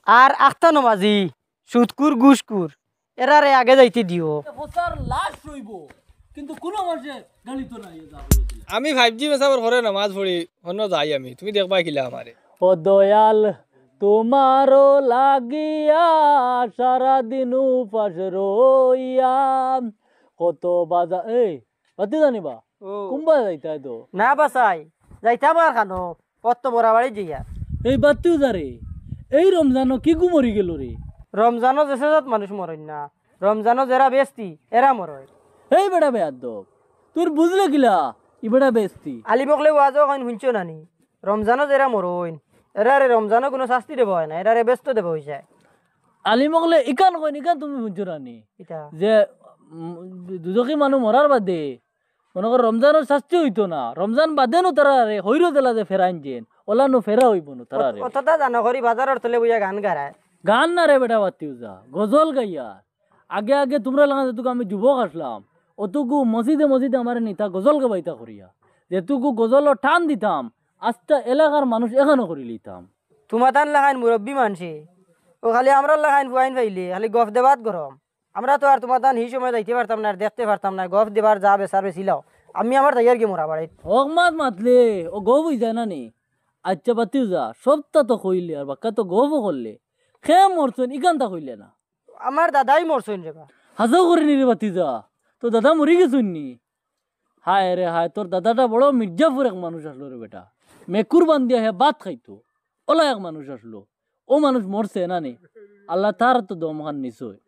আর আখতা নমাজি সুদকুর গুসকুর এরারে আগে যাইতে দিও। কিন্তু কোনো মানুষে গালিত নাই। আমি 5G মেসাবর ঘরে নামাজ পড়ি অন্য যাই আমি, তুমি দেখবা কিলা আমারে। ও দয়াল তোমারও লাগিয়া সারাদিন উপাস রইয়াম কত বাজা এই বাতি জানিবা কুম্বা যাইতাই তো না বাসাই যাইতাম আর খানো কত বড় বাড়ি যাইয়া এই বাতিও যারে এই রমজানও কি গুমরি গেল রে। রমজানও যেসে যত মানুষ মরেন না, রমজানও যারা বেস্তি এরা মরয়। এই বেটা বেয়াদ তোর বুঝলে কিলা ই বেটা বেস্তি আলি বকলে ওয়াজও কাইন শুনছো নানি রমজানও যারা মরইন এরারে রমজানও কোনো শাস্তি দেব হয় না, এরারে ব্যস্ত দেব হইছে। আলিমকলে ইকান কইন ইকান তুমি শুনছো রানি এটা যে দুজকি মানুষ মরার বাদে মনে কর রমজানের শাস্তি হইতো না, রমজান বাদে নো তারা রে হইর দেলা যে ফেরাইন যেন ওলা নো ফেরা হইব না তারা রে। অতটা জানা করি বাজারের তলে বইয়া গান গায় গান না রে বেটা বাতিও যা গজল গাইয়া আগে আগে তোমরা লাগা যেটুকু আমি যুবক আসলাম অতুকু মসজিদে মসজিদে আমার নিতা গজল গাইতা করিয়া যেটুকু গজল টান দিতাম আস্তা এলাকার মানুষ এখানে করি লিতাম। তোমাতান লাগাইন মুরব্বী মানসি ও খালি আমরা লাগাইন ফুয়াইন পাইলে খালি গফ দেবাত গরম। আমরা তো আর তোমাতান এই সময় যাইতে পারতাম না, আর দেখতে পারতাম না, গফ দেবার যা বেসার বেছিলাও আমি আমার তাইয়ার কি মোরা বাড়াই ওক মাত মাতলে ও গব হই যায় না নি। আচ্ছা বাতিও যা সবটা তো কইলে আর বাক্কা তো গবও করলে খে মরছেন ইকানটা কইলে না। আমার দাদাই মরছেন রে বা হাজাও করে নি রে বাতি যা তো দাদা মরি গেছুন নি। হায় রে হায় তোর দাদাটা বড় মির্জাপুর এক মানুষ আসলো রে বেটা, মেকুর বান্ধিয়া হে ভাত খাইতো ওলা এক মানুষ আসলো, ও মানুষ মরছে না নি আল্লাহ তার তো দমখান নিশ্চয়।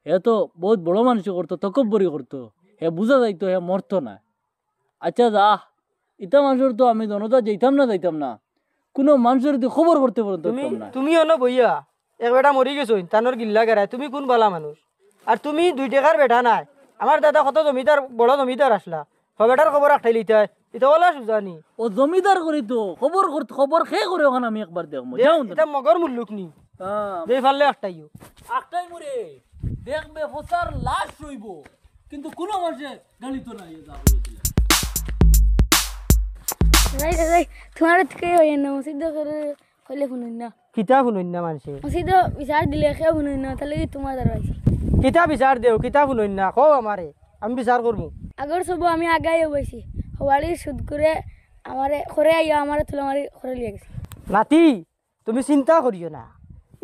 হে তো বহুত বড় মানুষ করতো তকব্বরি করতো, হে বুঝা যাইতো হে মরতো না। আচ্ছা যা ইটা মানুষের তো আমি জনতা যাইতাম না কোনো মানুষের যদি খবর করতে পারতাম না। তুমি অন বইয়া এক বেটা মরি গেছইন তানোর গিল্লা গেরায় তুমি কোন বালা মানুষ আর তুমি 2 টাকার বেটা নাই। আমার দাদা কত জমিদার বড় জমিদার আসলা বেটার খবর রাখাই লিতাই এটা ওলা সুজানি ও জমিদার করি তো খবর খে করে ওখানে আমি একবার দেখবো যাও এটা মগর মুল্লুক নি দেই ফাললে একটাইও একটাই মরে দেখবে ফসার লাশ রইব কিন্তু কোনো মানুষে গালি তো নাই। রাই রাই তোমার থেকে হয় না মসজিদ করে কইলে শুনুন না কিতা শুনুন না মানুষে মসজিদ বিচার দিলে কেউ শুনুন না তাহলে তোমার দরবাইছে কিতা বিচার দেও কিতা শুনুন না কও আমারে আমি বিচার করবো। আগর সব আমি আগাই বইছি হওয়ালি সুদ করে আমারে করে আইয়া আমারে তুলে মারি করে লিয়ে গেছে। নাতি তুমি চিন্তা করিও না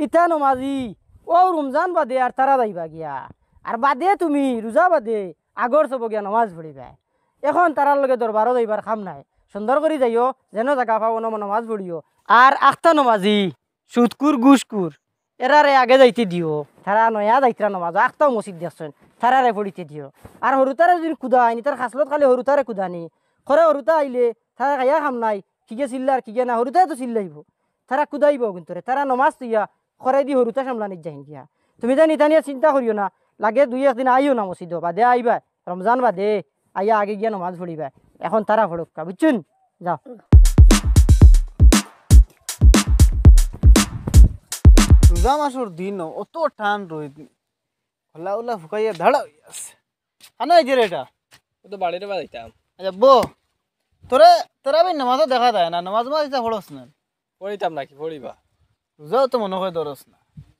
ইটা নমাজি ও রমজান বাদে আর তারা যাইবা গিয়া আর বাদে তুমি রোজা বাদে আগর সব গিয়া নমাজ পড়িবা। এখন তারার লগে দরবারও যাইবার খাম নাই, সুন্দর করে যাইও যেন জায়গা পাও নমাজ পড়িও। আর আখতা নমাজি সুদকুর গুসকুর এরারে আগে যাইতে দিও, তারা নয়া যাইতরা নমাজ আখতাও মসজিদ দেখছেন তারারে পড়িতে দিও। আর হরুতারে যদি কুদা আইনি তার খাসলত খালি হরুতারে কুদানি খরে হরুতা আইলে তারা খাইয়া খাম নাই কিকে চিল্লার কিকে না হরুতায় তো চিল্লাইব তারা কুদাইব কিন্তু তারা নমাজ তুইয়া খরে দি হরুতা সামলানি যাই গিয়া। তুমি জানি নিতানিয়া চিন্তা করিও না, লাগে 2-1 দিন আইও না মসজিদ বাদে আইবা রমজান বাদে আইয়া আগে গিয়া নমাজ পড়িবা। এখন তারা ফড়ক্কা বুঝছুন যাও। রোজা মাসের দিন অত টান রোদ খোলা উলা ফুকাইয়া ধাড়া হয়ে আছে আনো এই যে এটা ও তো বাড়িতে বাজাইতাম। আচ্ছা বো তোরা ভাই নামাজও দেখা যায় না, নামাজ মাঝে পড়স না পড়িতাম নাকি পড়িবা রোজাও তো মনে হয় ধরস না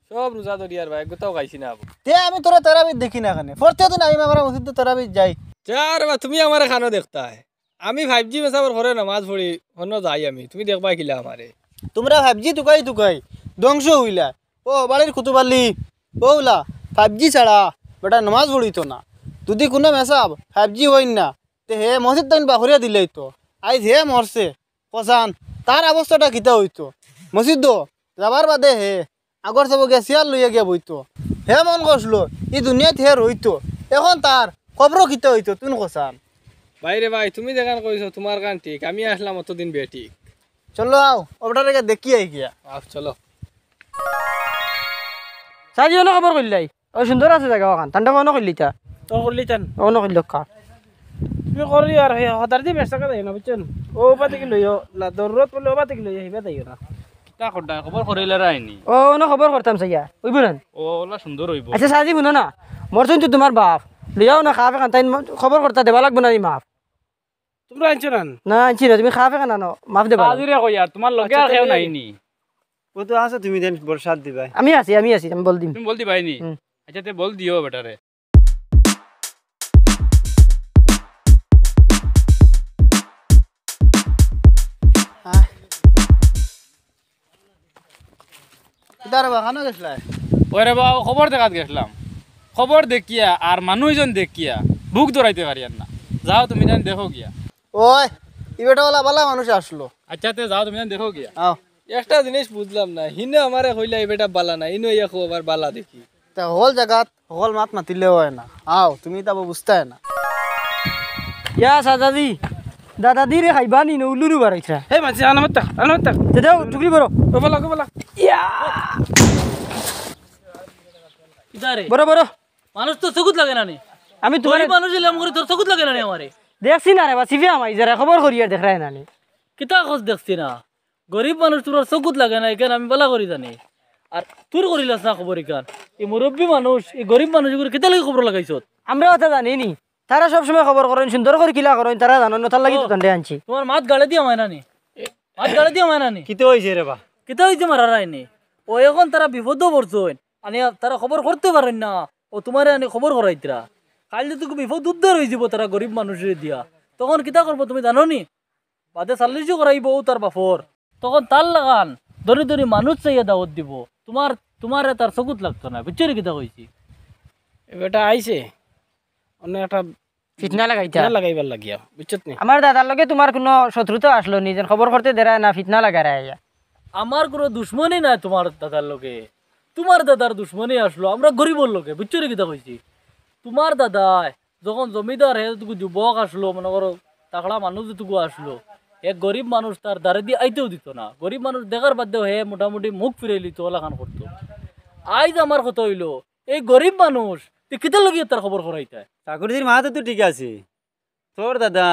সব রোজা ধরি আর ভাই গোটাও গাইছি না তে আমি তোরা তারাবিদ দেখি না এখানে পড়তে তো না আমি আমার মসজিদে তারাবিদ যাই চার বা তুমি আমার খানো দেখতা আমি 5G মেসাবর ঘরে নামাজ পড়ি অন্য যাই আমি, তুমি দেখবা কিলা আমারে। তোমরা 5G তুকাই ধ্বংস হইলা ও বাড়ির কুতুবালি ওলা 5G ছাড়া বেটা নামাজ পড়িত না। যদি কোনো মেসাব 5G হইন না তে হে মসজিদ তাইন বাহরিয়া দিলেই তো আইজ হে মরছে পচান তার অবস্থাটা কিতা হইতো। মসজিদ যাবার বাদে হে আগর সব গিয়া চেয়ার লইয়া গিয়া বইতো হে মন করছিল এই দুনিয়াত হে রইতো, এখন তার খবর কিতা হইতো তুন কসান বাইরে ভাই তুমি দেখান কইছো তোমার গান ঠিক, আমি আসলাম অতদিন বে ঠিক। চলো আও ওটারে দেখি আই গিয়া চলো সাজি অন খবর করলাই ও সুন্দর আছে জায়গা ওখান ঠান্ডা অন করলি তা তো করলি চান অন করলি কা তুমি করলি আর হদার দি ব্যস্ত কথা না বুঝছেন ও বাতি কি লইও লা দররত বলে ও বাতি কি লইও হিবা দাইও না তা খড্ডা খবর করিলে রাইনি ও অন খবর করতাম সাইয়া ওইব না। ও ওলা সুন্দর হইব। আচ্ছা সাজি শুনো না মরছুন তো তোমার বাপ লিয়াও না খাফে খান তাই খবর করতা দেবা লাগবে না মাফ তোমরা আনছো না না আনছি না তুমি খাফে খান আনো মাফ দেবা আজিরে কই আর তোমার লগে আর কেউ নাইনি ও তো আছে, তুমি দেন বর্ষাত দিবাই। আমি আছি আমি বল দিম। তুমি বলতে পাইনি? হুম। আচ্ছা তে বল দিও বেটারে। ইদার বাগানো গেছলাই? ওরে বাবা খবর দেখাত গেছিলাম, খবর দেখিয়া আর মানুষজন দেখিয়া বুক ধরাইতে পারি আর না। যাও তুমি জানি দেখো গিয়া। ওই ইবেটাওয়ালা বালা মানুষ আসলো। আচ্ছা তে যাও তুমি জানি দেখো গিয়া। আও একটা জিনিস বুঝলাম না, হিনে আমারে কইলা এই বেটা বালা না, ইনো ইয়া আবার বালা দেখি। তা হল জায়গাত হল মাত মাতিলেও হয় না। আও তুমি তাবো বুঝতে হয় না। ইয়া সাজাদি দাদাদি রে খাইবা নি উল্লুরু বাড়াইছা। হে মাছি আনামত থাক। দাদা টুকরি বড় গোপালা ইদারে বড় বড়। মানুষ তো চকুত লাগে না নি? আমি তোমার গরিব মানুষ এলাম করে তোর চকুত লাগে না নি আমারে? দেখছি না রে বা সিভি আমাই যারা খবর করিয়া দেখ রায় না নি। কিতা খোঁজ দেখছি না? গরিব মানুষ তোর চকুত লাগে না, এখানে আমি বলা করি জানি। আর তোর করিলাস না খবর এখান? এই মুরব্বী মানুষ, এই গরিব মানুষগুলো কেতা লাগে খবর লাগাইছ? আমরা কথা জানি নি, তারা সবসময় খবর করেন, সুন্দর করে কিলা করেন, তারা জানো না, তার লাগি তো তান্ডে আনছি। তোমার মাত গাড়ি দিয়া হয় না নি? মাত গাড়ি দিয়া হয় না নি? কিতে হইছে রে বা? কিতা হইছে মারা রায়নি? ও এখন তারা বিপদ পড়ছেন, আনি তারা খবর করতে পারেন না, ও তোমারে আনি খবর করাইতরা। কাল যদি বিপদ উদ্ধার হয়ে যাব তারা গরিব মানুষের দিয়া, তখন কিতা করবো তুমি জানো নি? বাদে চাল্লিশও করাইব তার বাপর, তখন তার লাগান ধরে ধরে মানুষ চাইয়া দাওয়াত দিব। তোমার তার চকুত লাগতো না, বুঝছো রে কিতা কইছি? এই বেটা আইছে অন্য একটা ফিটনা লাগাইতা লাগাইবার লাগিয়া, বুঝছত নি? আমার দাদার লগে তোমার কোনো শত্রুতা আসলো নি, যেন খবর করতে দেরায় না, ফিটনা লাগা রায়? আমার কোনো দুশ্মনী নাই তোমার দাদার লোকে, তোমার দাদার দুশ্মনী আসলো আমরা গরিবর লোকে, বুঝছো রে কিতা কইছি? তোমার দাদায় যখন জমিদার হে যুবক আসলো, মনে করো তাকড়া মানুষ যেটুকু আসলো, এক গরিব মানুষ তার দ্বারে দিয়ে আইতেও দিত না। গরিব মানুষ দেখার বাদেও হে মোটামুটি মুখ ফিরে লিত, ওলাখান করতো। আইজ আমার কথা হইলো এই গরিব মানুষ তুই কিতা লগিয়ে তার খবর করাইতে? ঠাকুরজির মাহাতো তো ঠিক আছে, তোর দাদা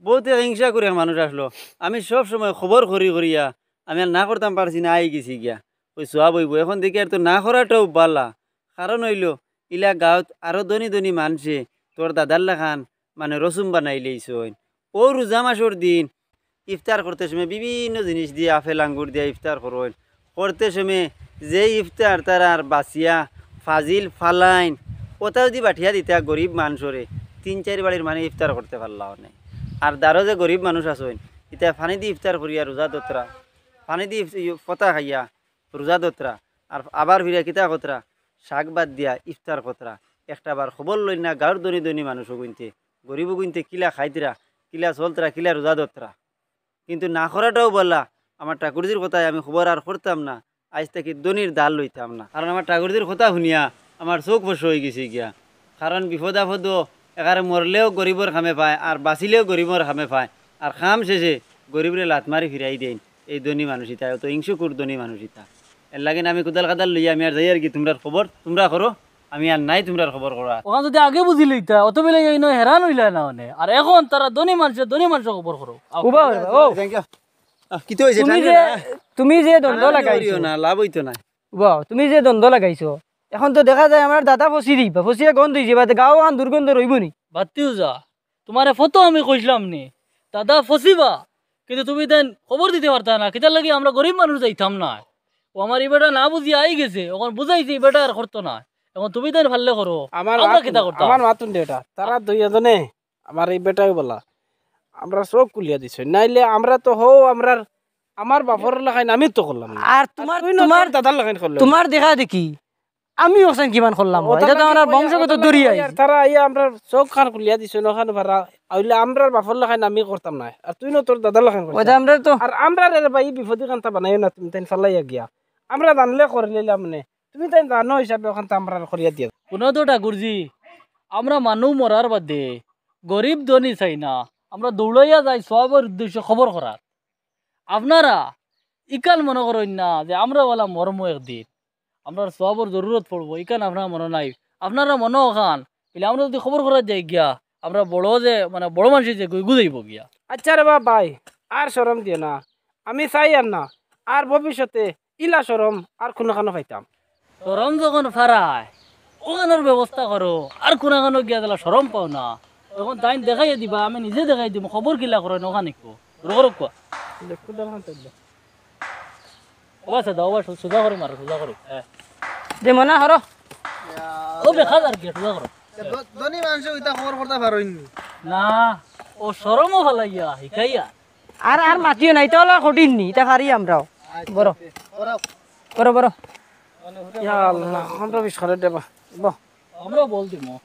বহুত হিংসা করে মানুষ আসলো, আমি সব সময় খবর করিয়া আমি আর না করতাম পারছি না, আই গেছি গিয়া ওই সোয়া বইব। এখন দেখি আর তো না করাটাও বালা, কারণ হইল ইলা গাঁৱত আরো ধনী ধনী মানুষে তোর দাদার লাখান মানে রসুম বানাই লইছইন। ও রোজা মাসের দিন ইফতার করতে সময় বিভিন্ন জিনিস দিয়ে আপেল আঙ্গুর দিয়ে ইফতার করেন, করতে সময় যে ইফতার তার আর বাসিয়া ফাজিল ফালাইন ওটাও যদি বাঠিয়া দিতা গরিব মানুষরে ৩-৪ বাড়ির মানে ইফতার করতে পারলাম না। আর দারো যে গরিব মানুষ আসেন এটা পানি দিয়ে ইফতার করিয়া রোজা দোতরা, পানি দিয়ে পতা খাইয়া রোজা দোতরা, আর আবার ফিরিয়া কিতা কতরা শাক বাদ দিয়া ইফতার কতরা। একটা বার খবর লই না গাঁর ধনী ধনী মানুষও গুনতে গরিবও গুনতে কিলা খাইতরা, কিলা চলতরা, কিলা রোজা দোতরা। কিন্তু না করাটাও বললা আমার ঠাকুরজির কথায় আমি খবর আর করতাম না, আজ থেকে দনির দাল লইতাম না। কারণ আমার ঠাকুরজির কথা শুনিয়া আমার চোখ বস হয়ে গেছে গিয়া। কারণ বিপদ আপদ একারে মরলেও গরিবর খামে পায় আর বাঁচিলেও গরিবর খামে পায়, আর খাম শেষে গরিবরে লাত মারি ফিরাই দেন এই ধনী মানুষ ইতা, তো হিংসুকুর ধনী মানুষ ইতা। এর লাগে আমি কোদাল কাদাল লইয়া আমি আর যাই আর কি তোমরা খবর তোমরা করো, আমি আর নাই তোমরা খবর করা। ওখান যদি আগে বুঝি লইতা অত বেলা হেরান হইলা না মানে। আর এখন তারা ধনী মানুষ খবর করো। উবা ও কিতে হইছে? তুমি যে দ্বন্দ্ব লাগাইছো না লাভ হইতো না। উবা তুমি যে দ্বন্দ্ব লাগাইছো, এখন তো দেখা যায় আমার দাদা ফসি দিবা, ফসিয়া গন্ধ হইছে বা গাঁও আন দুর্গন্ধ রইব নি? বাতিও যা তোমার ফটো আমি কইছিলাম নি দাদা ফসিবা, কিন্তু তুমি দেন খবর দিতে পারতা না, কিতার লাগে আমরা গরিব মানুষ যাইতাম না। ও আমার এই বেটা না বুঝিয়া আই গেছে, এখন বুঝাইছি এই বেটা আর করতো না, এখন তুমি দেন ফাললে করো, আমরা কিতা করতাম? আমার মাতুন দেটা তারা দুইজনে আমার এই বেটাই বলা আমরা সব কুলিয়া দিছ, নাইলে আমরা তো হও আমার বাপর লাগাইন আমি তো করলাম না। আর তোমার দাদার লাগাইন করলাম। তোমার দেখা দেখি আমি ওখান কিমান করলাম, এটা তো আমার বংশগত দরিয়া। তারা আইয়া আমরা চোখ খান কুলিয়া দিছ, ওখানে ভাড়া আইলে আমরা বাপর লাগাইন আমি করতাম না, আর তুই না তোর দাদার লাগাইন করছিস। ওটা আমরা তো আর আমরা রে ভাই বিপদি কান্তা বানাইও না, তুমি তাই ফালাইয়া গিয়া আমরা জানলে করে নিলাম মানে, তুমি তাই জানো হিসাবে ওখান আমরা করিয়া দিয়া। কোনো তো ঠাকুরজি আমরা মানুষ মরার বাদে গরিব ধনী চাই না, আমরা দৌড়াইয়া যাই সবের উদ্দেশ্য খবর করার। আপনারা ইকান মনে করেন না যে আমরা বলা মরম একদিন আমরা সবর জরুরত পড়বো, ইকান আপনার মনে নাই। আপনারা মনে খান বলে আমরা যদি খবর করা যাই গিয়া আমরা বড় যে মানে বড় মানুষ যে গুজাইব গিয়া। আচ্ছা রে ভাই আর শরম দিও না, আমি চাই আর না আর ভবিষ্যতে ইলা শরম আর কোনো খানো পাইতাম। সরম যখন ফারায় ওখানের ব্যবস্থা করো, আর কোন খানো গিয়া দিলা সরম পাও না, তখন তাই দেখাইয়া দিবা, আমি নিজে দেখাই দিব খবর কিলা করেন ওখানে কোয়া। ওবা সাদা ওবা সোজা করে মারো সোজা করে দে মনা হর ও বেখা আর কি সোজা করো ধনী মানুষ ইতা খবর করতে পারোইনি না ও শরমও ভালাইয়া শিকাইয়া আর আর মাতিও নাই তো হলো কঠিন নি এটা পারি আমরাও বড় বড় বড় ইয়া আল্লাহ আমরা বিশ করে দেবা বাহ আমরাও বল দিমো